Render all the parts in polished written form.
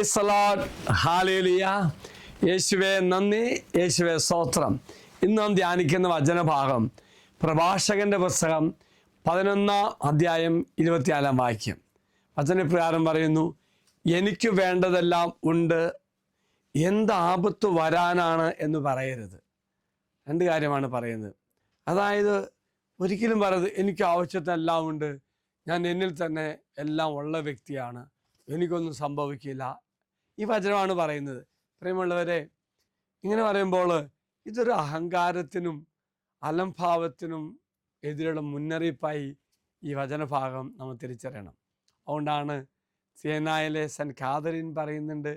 Praise the Lord, hallelujah. യേശുവേ നന്ദി, യേശുവേ സ്തോത്രം. ഇന്ന് നാം ധ്യാനിക്കുന്ന വചനഭാഗം പ്രഭാഷകന്റെ പുസ്തകം 11 അധ്യായം 24 വാക്യം. വചനപ്രകാരം പറയുന്നു, എനിക്ക് വേണ്ടതെല്ലാം ഉണ്ട്, എന്ത് ആപത്ത് വരാനാണ് എന്ന് പറയരുത്. രണ്ട് കാര്യമാണ് പറയുന്നത്. അതായത് ഒരിക്കലും പറയരുത് എനിക്ക് ആവശ്യത്തിനെല്ലാം ഉണ്ട്, ഞാൻ എന്നിൽ തന്നെ എല്ലാം ഉള്ള വ്യക്തിയാണ്, എനിക്കൊന്നും സംഭവിക്കില്ല. ഈ വചനമാണ് പറയുന്നത്. പ്രിയമുള്ളവരെ, ഇങ്ങനെ പറയുമ്പോൾ ഇതൊരു അഹങ്കാരത്തിനും അലംഭാവത്തിനും എതിരുള്ള മുന്നറിയിപ്പായി ഈ വചനഭാഗം നമ്മൾ തിരിച്ചറിയണം. അതുകൊണ്ടാണ് സിയനായിലെ സെൻറ്റ് കാതറിൻ പറയുന്നുണ്ട്,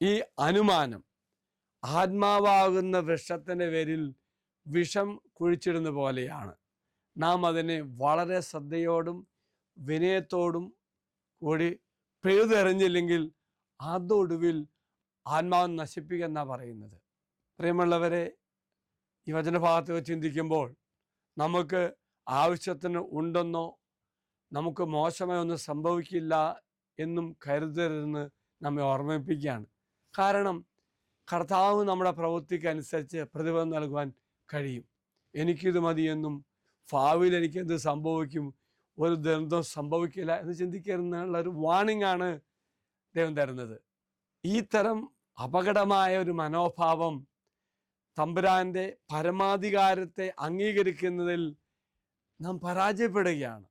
ഈ അനുമാനം ആത്മാവാകുന്ന വൃക്ഷത്തിൻ്റെ പേരിൽ വിഷം കുഴിച്ചിടുന്ന പോലെയാണ്. നാം അതിനെ വളരെ ശ്രദ്ധയോടും വിനയത്തോടും കൂടി പിഴുതെറിഞ്ഞില്ലെങ്കിൽ അതൊടുവിൽ ആത്മാവ് നശിപ്പിക്കുമെന്നാണ് പറയുന്നത്. പ്രിയമുള്ളവരെ, ഈ വചനഭാഗത്ത് ചിന്തിക്കുമ്പോൾ നമുക്ക് ആവശ്യത്തിന് ഉണ്ടെന്നോ നമുക്ക് മോശമായി ഒന്നും സംഭവിക്കില്ല എന്നും കരുതരുതെന്ന് നമ്മെ ഓർമ്മിപ്പിക്കുകയാണ്. കാരണം കർത്താവ് നമ്മുടെ പ്രവൃത്തിക്ക് അനുസരിച്ച് പ്രതിഫലം നൽകുവാൻ കഴിയും. എനിക്കിത് മതിയെന്നും ഭാവിയിൽ എനിക്കെന്ത് സംഭവിക്കും, ഒരു ദുരന്തം സംഭവിക്കില്ല എന്ന് ചിന്തിക്കരുതെന്നുള്ള ഒരു വാണിംഗ് ആണ് ദൈവം തരുന്നത്. ഈ തരം അപകടമായ ഒരു മനോഭാവം തമ്പുരാൻ്റെ പരമാധികാരത്തെ അംഗീകരിക്കുന്നതിൽ നാം പരാജയപ്പെടുകയാണ്.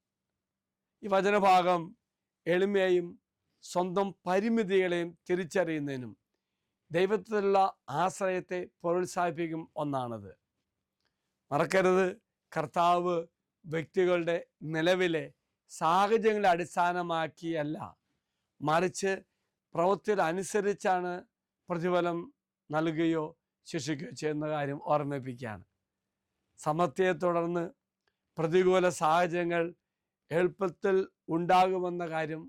ഈ വചനഭാഗം എളിമയും സ്വന്തം പരിമിതികളെയും തിരിച്ചറിയുന്നതിനും ദൈവത്തിലുള്ള ആശ്രയത്തെ പ്രോത്സാഹിപ്പിക്കും ഒന്നാണത്. മറക്കരുത്, കർത്താവ് വ്യക്തികളുടെ നിലവിലെ സാഹചര്യങ്ങളെ അടിസ്ഥാനമാക്കിയല്ല, മറിച്ച് പ്രവൃത്തിയിൽ അനുസരിച്ചാണ് പ്രതിഫലം നൽകുകയോ ശിക്ഷിക്കുകയോ ചെയ്യുന്ന കാര്യം ഓർമ്മിപ്പിക്കുകയാണ്. സമത്വത്തെ തുടർന്ന് പ്രതികൂല സാഹചര്യങ്ങൾ എളുപ്പത്തിൽ ഉണ്ടാകുമെന്ന കാര്യം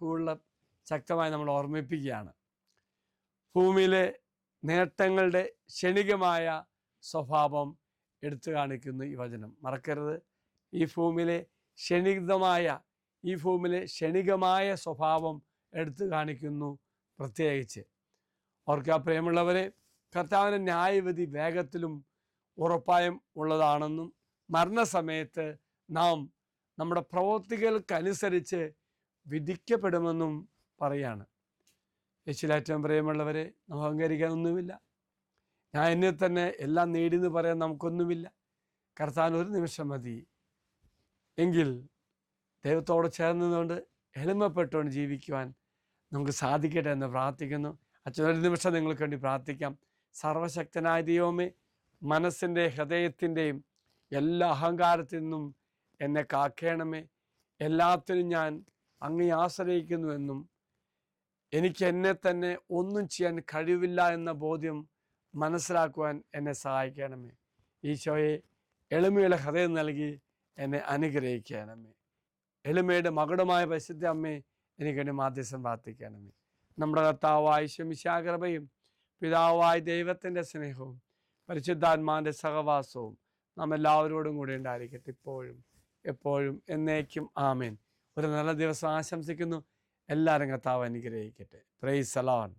കൂടുതൽ ശക്തമായി നമ്മൾ ഓർമ്മിപ്പിക്കുകയാണ്. ഭൂമിയിലെ നേട്ടങ്ങളുടെ ക്ഷണികമായ സ്വഭാവം എടുത്തു കാണിക്കുന്നു ഈ വചനം. മറക്കരുത്, ഈ ഭൂമിയിലെ ക്ഷണികമായ സ്വഭാവം എടുത്തു കാണിക്കുന്നു. പ്രത്യേകിച്ച് ഓർക്കുക പ്രിയമുള്ളവരെ, കർത്താവിൻ്റെ ന്യായവിധി വേഗത്തിലും ഉറപ്പായും ഉള്ളതാണെന്നും മരണസമയത്ത് നാം നമ്മുടെ പ്രവൃത്തികൾക്കനുസരിച്ച് വിധിക്കപ്പെടുമെന്നും പറയാണ്. യേശുവിലേറ്റവും പ്രിയമുള്ളവരെ, നമുക്ക് അഹങ്കരിക്കാനൊന്നുമില്ല. ഞാൻ എന്നെ തന്നെ എല്ലാം നേടിയെന്ന് പറയാൻ നമുക്കൊന്നുമില്ല. കർത്താവിന് ഒരു നിമിഷം മതി. എങ്കിൽ ദൈവത്തോട് ചേർന്നുകൊണ്ട് എളിമപ്പെട്ടുകൊണ്ട് ജീവിക്കുവാൻ നമുക്ക് സാധിക്കട്ടെ എന്ന് പ്രാർത്ഥിക്കുന്നു. അച്ഛൻ ഒരു നിമിഷം നിങ്ങൾക്ക് വേണ്ടി പ്രാർത്ഥിക്കാം. സർവശക്തനായ ദൈവമേ, മനസ്സിൻ്റെ ഹൃദയത്തിൻ്റെയും എല്ലാ അഹങ്കാരത്തിൽ നിന്നും എന്നെ കാക്കേണമേ. എല്ലാത്തിനും ഞാൻ അങ്ങേ ആശ്രയിക്കുന്നുവെന്നും എനിക്ക് എന്നെ തന്നെ ഒന്നും ചെയ്യാൻ കഴിവില്ല എന്ന ബോധ്യം മനസ്സിലാക്കുവാൻ എന്നെ സഹായിക്കണമേ. ഈശോയെ, എളിമയുടെ ഹൃദയം നൽകി എന്നെ അനുഗ്രഹിക്കണമേ. എളിമയുടെ മകുടമായ പരിശുദ്ധ അമ്മേ, എനിക്കെന്നെ മാധ്യസ്ഥം പ്രാർത്ഥിക്കണമേ. നമ്മുടെ കർത്താവായ മിശിഹായുടെ പിതാവായ ദൈവത്തിൻ്റെ സ്നേഹവും പരിശുദ്ധാത്മാവിൻ്റെ സഹവാസവും നാം എല്ലാവരോടും കൂടി ഉണ്ടായിരിക്കട്ടെ, ഇപ്പോഴും എപ്പോഴും എന്നേക്കും. ആമേൻ. ഒരു നല്ല ദിവസം ആശംസിക്കുന്നു. എല്ലാവരും കർത്താവ് അനുഗ്രഹിക്കട്ടെ. Praise the Lord.